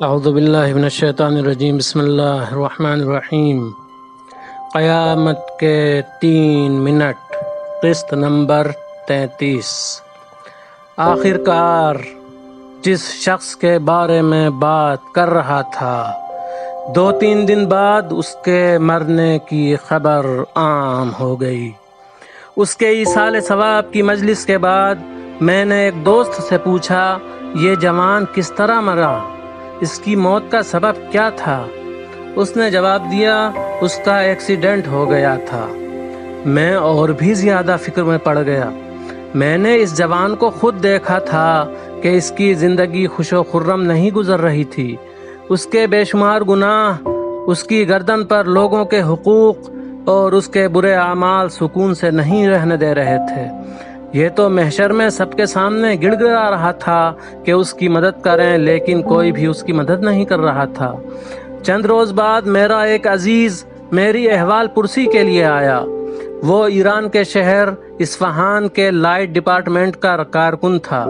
اعوذ باللہ من الشیطان الرجیم، بسم اللہ الرحمن الرحیم۔ قیامت کے 3 منٹ، قسط نمبر 33۔ آخر کار جس شخص کے بارے میں بات کر رہا تھا 2-3 دن بعد اس کے مرنے کی خبر عام ہو گئی۔ اس کے ایصال ثواب کی مجلس کے بعد میں نے ایک دوست سے پوچھا، یہ جوان کس طرح مرا؟ اس کی موت کا سبب کیا تھا؟ اس نے جواب دیا، اس کا ایکسیڈنٹ ہو گیا تھا۔ میں اور بھی زیادہ فکر میں پڑ گیا۔ میں نے اس جوان کو خود دیکھا تھا کہ اس کی زندگی خوش و خرم نہیں گزر رہی تھی۔ اس کے بے شمار گناہ، اس کی گردن پر لوگوں کے حقوق اور اس کے برے اعمال سکون سے نہیں رہنے دے رہے تھے۔ یہ تو محشر میں سب کے سامنے گڑ گڑا رہا تھا کہ اس کی مدد کریں، لیکن کوئی بھی اس کی مدد نہیں کر رہا تھا۔ چند روز بعد میرا ایک عزیز میری احوال پرسی کے لیے آیا۔ وہ ایران کے شہر اصفہان کے لائٹ ڈپارٹمنٹ کا کارکن تھا۔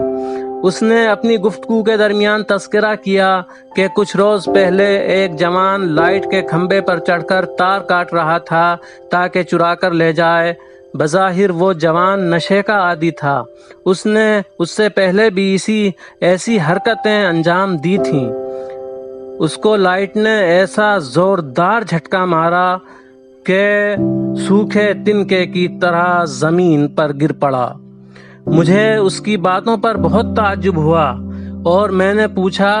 اس نے اپنی گفتگو کے درمیان تذکرہ کیا کہ کچھ روز پہلے ایک جوان لائٹ کے کھمبے پر چڑھ کر تار کاٹ رہا تھا تاکہ چرا کر لے جائے۔ بظاہر وہ جوان نشے کا عادی تھا۔ اس نے اس سے پہلے بھی ایسی حرکتیں انجام دی تھیں۔ اس کو لائٹ نے ایسا زوردار جھٹکا مارا کہ سوکھے تنکے کی طرح زمین پر گر پڑا۔ مجھے اس کی باتوں پر بہت تعجب ہوا اور میں نے پوچھا،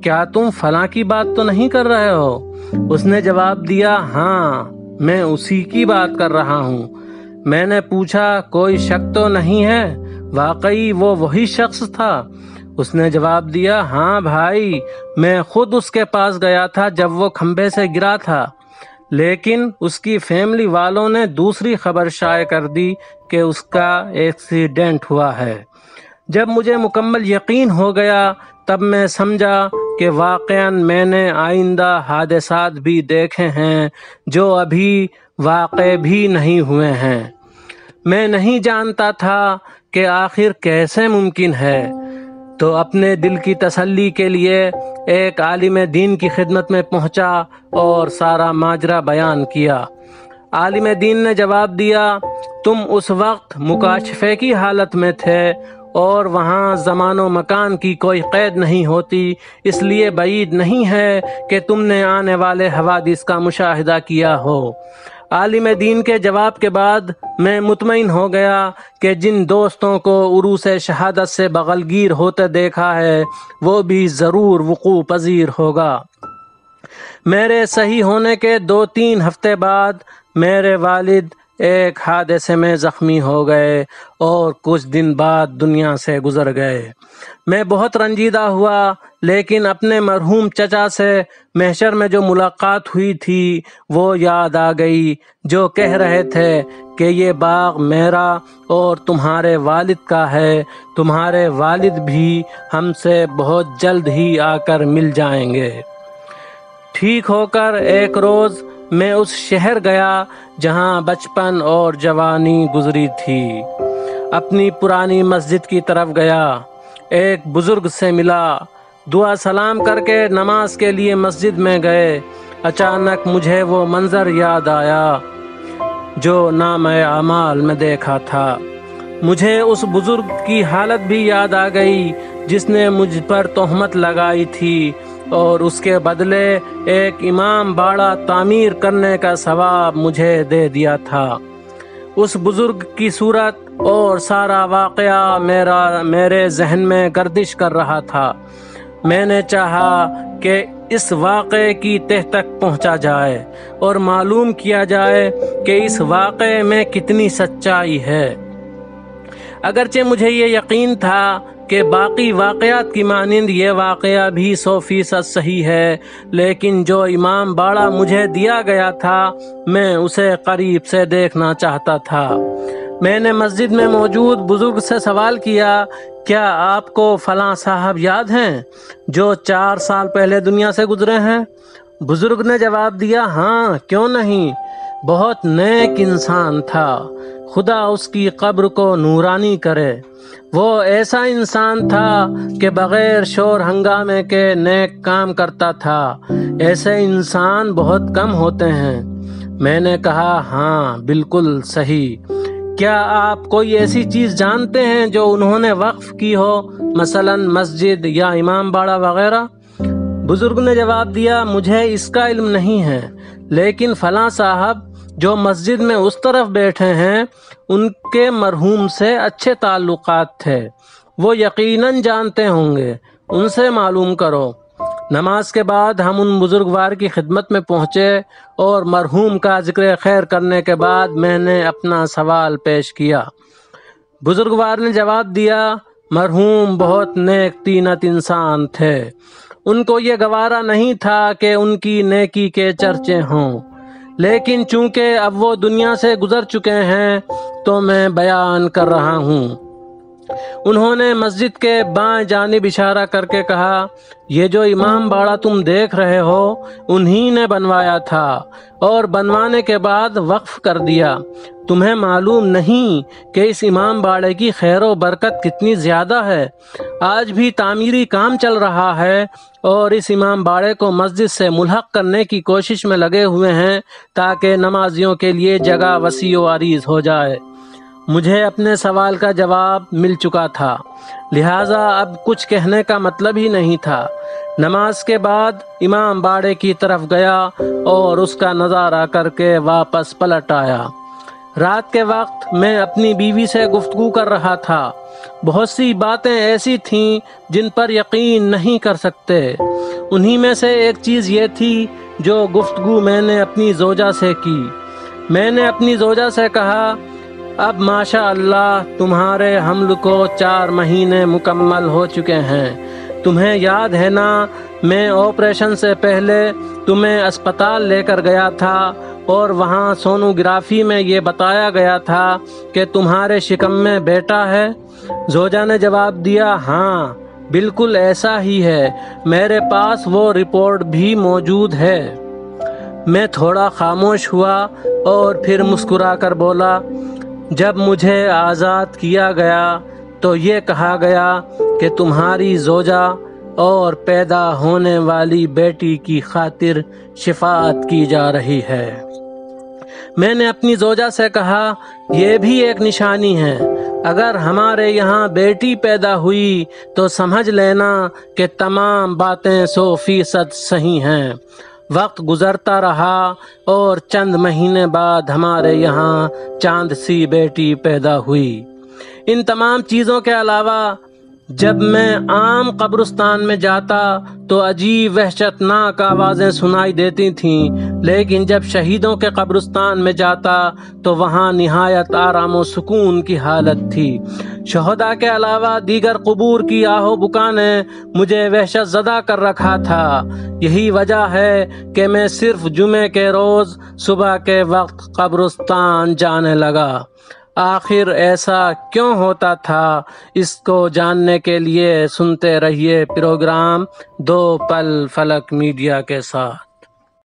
کیا تم فلاں کی بات تو نہیں کر رہے ہو؟ اس نے جواب دیا، ہاں میں اسی کی بات کر رہا ہوں۔ میں نے پوچھا، کوئی شک تو نہیں ہے واقعی وہ وہی شخص تھا؟ اس نے جواب دیا، ہاں بھائی، میں خود اس کے پاس گیا تھا جب وہ کھمبے سے گرا تھا، لیکن اس کی فیملی والوں نے دوسری خبر شائع کر دی کہ اس کا ایکسیڈنٹ ہوا ہے۔ جب مجھے مکمل یقین ہو گیا تب میں سمجھا کہ واقعاً میں نے آئندہ حادثات بھی دیکھے ہیں جو ابھی واقع بھی نہیں ہوئے ہیں۔ میں نہیں جانتا تھا کہ آخر کیسے ممکن ہے، تو اپنے دل کی تسلی کے لیے ایک عالم دین کی خدمت میں پہنچا اور سارا ماجرا بیان کیا۔ عالم دین نے جواب دیا، تم اس وقت مکاشفے کی حالت میں تھے اور وہاں زمان و مکان کی کوئی قید نہیں ہوتی، اس لیے بعید نہیں ہے کہ تم نے آنے والے حوادث کا مشاہدہ کیا ہو۔ عالم دین کے جواب کے بعد میں مطمئن ہو گیا کہ جن دوستوں کو عروس شہادت سے بغلگیر ہوتے دیکھا ہے وہ بھی ضرور وقوع پذیر ہوگا۔ میرے صحیح ہونے کے 2-3 ہفتے بعد میرے والد ایک حادثے میں زخمی ہو گئے اور کچھ دن بعد دنیا سے گزر گئے۔ میں بہت رنجیدہ ہوا، لیکن اپنے مرحوم چچا سے محشر میں جو ملاقات ہوئی تھی وہ یاد آ گئی، جو کہہ رہے تھے کہ یہ باغ میرا اور تمہارے والد کا ہے، تمہارے والد بھی ہم سے بہت جلد ہی آ کر مل جائیں گے۔ ٹھیک ہو کر ایک روز میں اس شہر گیا جہاں بچپن اور جوانی گزری تھی۔ اپنی پرانی مسجد کی طرف گیا، ایک بزرگ سے ملا، دعا سلام کر کے نماز کے لیے مسجد میں گئے۔ اچانک مجھے وہ منظر یاد آیا جو نامہ اعمال میں دیکھا تھا۔ مجھے اس بزرگ کی حالت بھی یاد آ گئی جس نے مجھ پر تہمت لگائی تھی اور اس کے بدلے ایک امام باڑہ تعمیر کرنے کا ثواب مجھے دے دیا تھا۔ اس بزرگ کی صورت اور سارا واقعہ میرے ذہن میں گردش کر رہا تھا۔ میں نے چاہا کہ اس واقعے کی تہ تک پہنچا جائے اور معلوم کیا جائے کہ اس واقعے میں کتنی سچائی ہے۔ اگرچہ مجھے یہ یقین تھا کہ باقی واقعات کی مانند یہ واقعہ بھی 100% صحیح ہے، لیکن جو امام باڑہ مجھے دیا گیا تھا میں اسے قریب سے دیکھنا چاہتا تھا۔ میں نے مسجد میں موجود بزرگ سے سوال کیا، کیا آپ کو فلاں صاحب یاد ہیں جو 4 سال پہلے دنیا سے گزرے ہیں؟ بزرگ نے جواب دیا، ہاں کیوں نہیں، بہت نیک انسان تھا، خدا اس کی قبر کو نورانی کرے۔ وہ ایسا انسان تھا کہ بغیر شور ہنگامے کے نیک کام کرتا تھا۔ ایسے انسان بہت کم ہوتے ہیں۔ میں نے کہا ہاں بالکل صحیح۔ کیا آپ کوئی ایسی چیز جانتے ہیں جو انہوں نے وقف کی ہو، مثلا مسجد یا امام باڑہ وغیرہ؟ بزرگ نے جواب دیا مجھے اس کا علم نہیں ہے، لیکن فلاں صاحب جو مسجد میں اس طرف بیٹھے ہیں ان کے مرحوم سے اچھے تعلقات تھے، وہ یقیناً جانتے ہوں گے، ان سے معلوم کرو۔ نماز کے بعد ہم ان بزرگوار کی خدمت میں پہنچے اور مرحوم کا ذکر خیر کرنے کے بعد میں نے اپنا سوال پیش کیا۔ بزرگوار نے جواب دیا مرحوم بہت نیک طینت انسان تھے، ان کو یہ گوارا نہیں تھا کہ ان کی نیکی کے چرچے ہوں، لیکن چونکہ اب وہ دنیا سے گزر چکے ہیں تو میں بیان کر رہا ہوں۔ انہوں نے مسجد کے بائیں جانب اشارہ کر کے کہا یہ جو امام باڑہ تم دیکھ رہے ہو انہی نے بنوایا تھا اور بنوانے کے بعد وقف کر دیا۔ تمہیں معلوم نہیں کہ اس امام باڑے کی خیر و برکت کتنی زیادہ ہے؟ آج بھی تعمیری کام چل رہا ہے اور اس امام باڑے کو مسجد سے ملحق کرنے کی کوشش میں لگے ہوئے ہیں تاکہ نمازیوں کے لیے جگہ وسیع و عریض ہو جائے۔ مجھے اپنے سوال کا جواب مل چکا تھا، لہٰذا اب کچھ کہنے کا مطلب ہی نہیں تھا۔ نماز کے بعد امام باڑے کی طرف گیا اور اس کا نظارہ کر کے واپس پلٹ آیا۔ رات کے وقت میں اپنی بیوی سے گفتگو کر رہا تھا۔ بہت سی باتیں ایسی تھیں جن پر یقین نہیں کر سکتے۔ انہی میں سے ایک چیز یہ تھی جو گفتگو میں نے اپنی زوجہ سے کی۔ میں نے اپنی زوجہ سے کہا اب ماشاء اللہ تمہارے حمل کو 4 مہینے مکمل ہو چکے ہیں۔ تمہیں یاد ہے نا میں آپریشن سے پہلے تمہیں اسپتال لے کر گیا تھا اور وہاں سونوگرافی میں یہ بتایا گیا تھا کہ تمہارے شکم میں بیٹا ہے؟ زوجہ نے جواب دیا ہاں بالکل ایسا ہی ہے، میرے پاس وہ رپورٹ بھی موجود ہے۔ میں تھوڑا خاموش ہوا اور پھر مسکرا کر بولا جب مجھے آزاد کیا گیا تو یہ کہا گیا کہ تمہاری زوجہ اور پیدا ہونے والی بیٹی کی خاطر شفاعت کی جا رہی ہے۔ میں نے اپنی زوجہ سے کہا یہ بھی ایک نشانی ہے، اگر ہمارے یہاں بیٹی پیدا ہوئی تو سمجھ لینا کہ تمام باتیں 100% صحیح ہیں۔ وقت گزرتا رہا اور چند مہینے بعد ہمارے یہاں چاند سی بیٹی پیدا ہوئی۔ ان تمام چیزوں کے علاوہ جب میں عام قبرستان میں جاتا تو عجیب وحشتناک آوازیں سنائی دیتی تھیں، لیکن جب شہیدوں کے قبرستان میں جاتا تو وہاں نہایت آرام و سکون کی حالت تھی۔ شہداء کے علاوہ دیگر قبور کی آہ و بکا نے مجھے وحشت زدہ کر رکھا تھا۔ یہی وجہ ہے کہ میں صرف جمعے کے روز صبح کے وقت قبرستان جانے لگا۔ آخر ایسا کیوں ہوتا تھا، اس کو جاننے کے لیے سنتے رہیے پروگرام 2 پل فلک میڈیا کے ساتھ۔